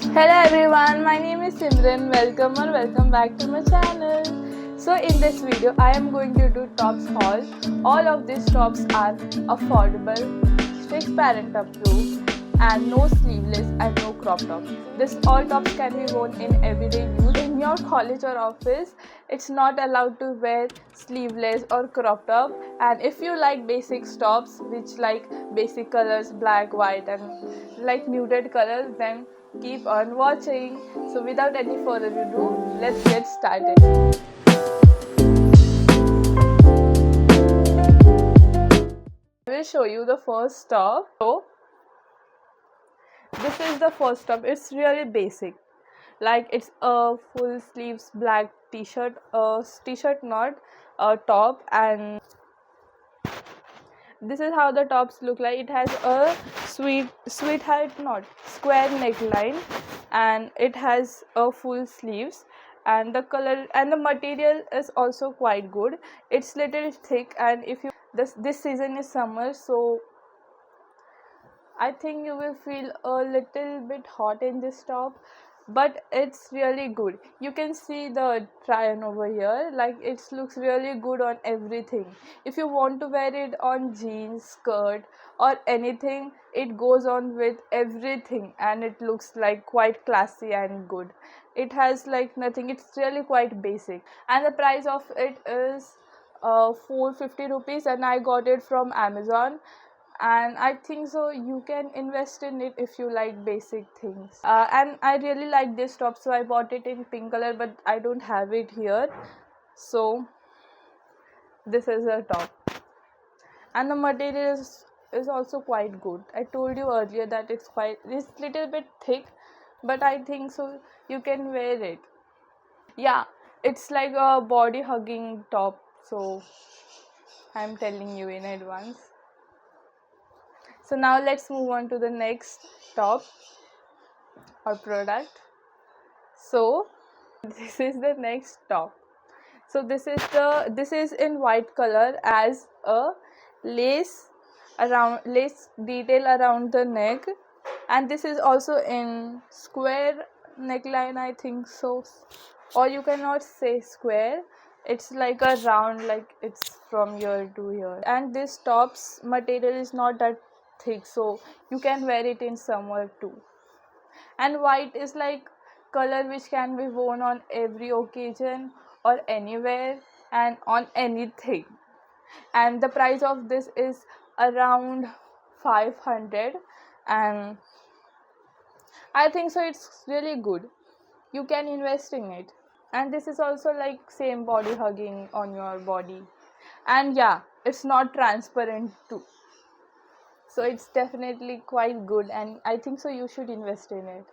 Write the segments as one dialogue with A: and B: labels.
A: Hello everyone, my name is Simran. Welcome or welcome back to my channel. So in this video, I am going to do tops haul. All of these tops are affordable, transparent approved, and no sleeveless and no crop top. This all tops can be worn in everyday use. In your college or office, it's not allowed to wear sleeveless or crop top. And if you like basic tops, which like basic colors, black, white, and like muted colors, then keep on watching. So without any further ado, let's get started. I will show you the first top. So this is the first top. It's really basic. Like it's a full sleeves black t-shirt, t-shirt not a top, and this is how the tops look like. It has a sweetheart knot square neckline, and it has a full sleeves, and the color and the material is also quite good. It's little thick, and if you this season is summer, so I think you will feel a little bit hot in this top, but it's really good. You can see the try-on over here, like it looks really good on everything. If you want to wear it on jeans, skirt, or anything, it goes on with everything, and it looks like quite classy and good. It has like nothing. It's really quite basic, and the price of it is 450 rupees, and I got it from Amazon. And I think so you can invest in it if you like basic things, and I really like this top, so I bought it in pink color, but I don't have it here. So this is a top, and the material is also quite good. I told you earlier that it's little bit thick, but I think so you can wear it. Yeah, it's like a body hugging top, so I'm telling you in advance. So now let's move on to the next top or product. So this is the next top. So this is in white color as a lace detail around the neck, and this is also in square neckline, I think so, or you cannot say square. It's like a round, like it's from here to here, and this top's material is not that thick, so you can wear it in summer too. And white is like color which can be worn on every occasion or anywhere and on anything. And the price of this is around 500, and I think so it's really good. You can invest in it. And this is also like same body hugging on your body. And yeah, it's not transparent too. So it's definitely quite good, and I think so you should invest in it.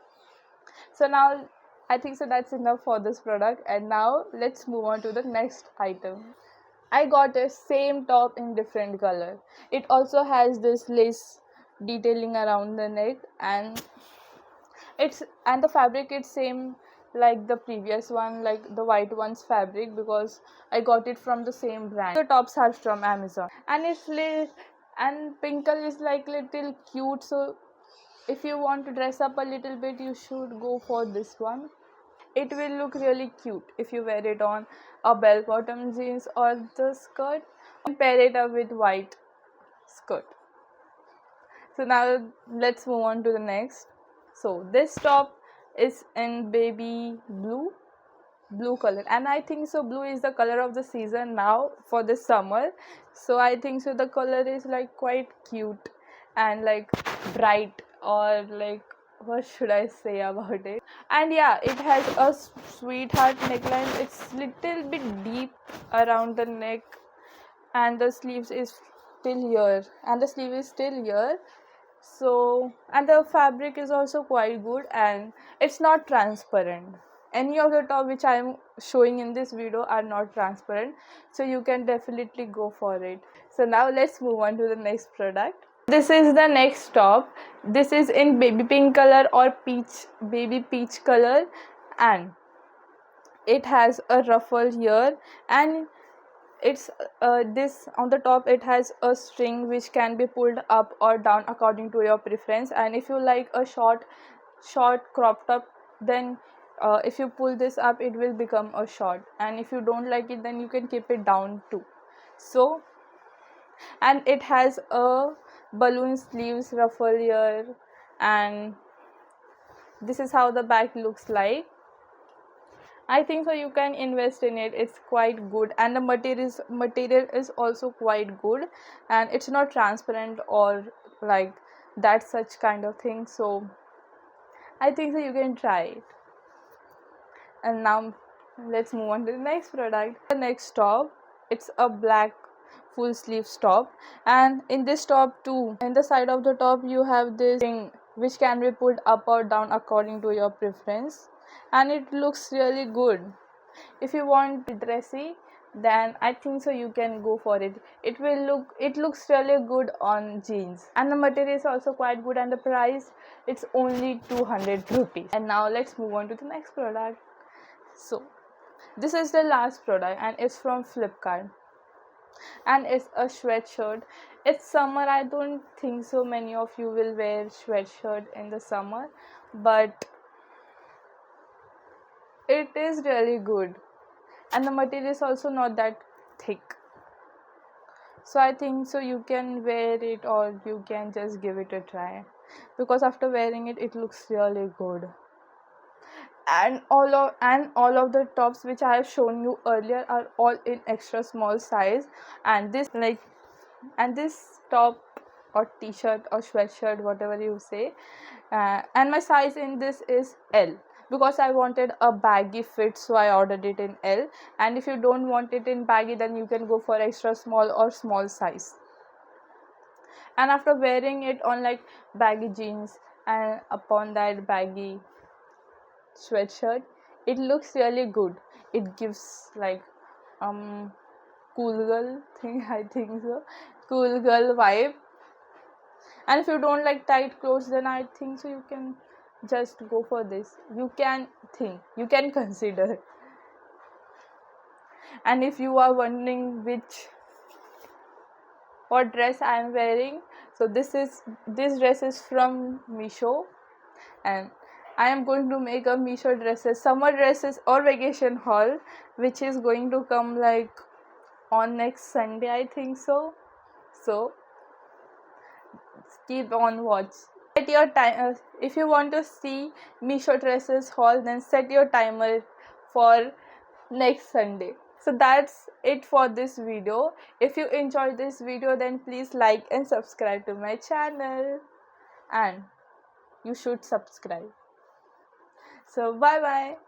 A: So now I think so that's enough for this product, and now let's move on to the next item. I got a same top in different color. It also has this lace detailing around the neck, and the fabric is same like the previous one, like the white one's fabric, because I got it from the same brand. The tops are from Amazon, and and pink color is like little cute, so if you want to dress up a little bit, you should go for this one. It will look really cute if you wear it on a bell bottom jeans or the skirt, and pair it up with white skirt. So now let's move on to the next. So this top is in baby blue color, and I think so blue is the color of the season now for this summer. So I think so the color is like quite cute and like bright, or like what should I say about it. And yeah, it has a sweetheart neckline. It's little bit deep around the neck, and the sleeves is still here, and the sleeve is still here. So, and the fabric is also quite good, and it's not transparent. Any of the top which I am showing in this video are not transparent, so you can definitely go for it. So now let's move on to the next product. This is the next top. This is in baby pink color or baby peach color, and it has a ruffle here, and it's this on the top, it has a string which can be pulled up or down according to your preference. And if you like a short short crop top, then if you pull this up it will become a short, and if you don't like it then you can keep it down too. So, and it has a balloon sleeves ruffle here, and this is how the back looks like. I think so you can invest in it. It's quite good, and the material is also quite good, and it's not transparent or like that such kind of thing. So I think so you can try it. And now let's move on to the next product. The next top, it's a black full sleeves top, and in this top too, in the side of the top you have this thing which can be pulled up or down according to your preference, and it looks really good. If you want dressy, then I think so you can go for it. It looks really good on jeans, and the material is also quite good, and the price, it's only 200 rupees. And now let's move on to the next product. So this is the last product, and it's from Flipkart, and it's a sweatshirt. It's summer. I don't think so many of you will wear sweatshirt in the summer, but it is really good, and the material is also not that thick. So I think so you can wear it, or you can just give it a try, because after wearing it it looks really good. And all of the tops which I have shown you earlier are all in extra small size, and this top or t-shirt or sweatshirt, whatever you say, and my size in this is L, because I wanted a baggy fit, so I ordered it in L. And if you don't want it in baggy, then you can go for extra small or small size. And after wearing it on like baggy jeans and upon that baggy sweatshirt, it looks really good. It gives like cool girl thing, I think so, cool girl vibe. And if you don't like tight clothes, then I think so you can just go for this. You can consider. And if you are wondering what dress I am wearing, so this dress is from Meesho, and I am going to make a Meesho dresses, summer dresses or vacation haul, which is going to come like on next Sunday, I think so. So keep on watch. Set your time. If you want to see Meesho dresses haul, then set your timer for next Sunday. So that's it for this video. If you enjoyed this video, then please like and subscribe to my channel, and you should subscribe. So bye bye.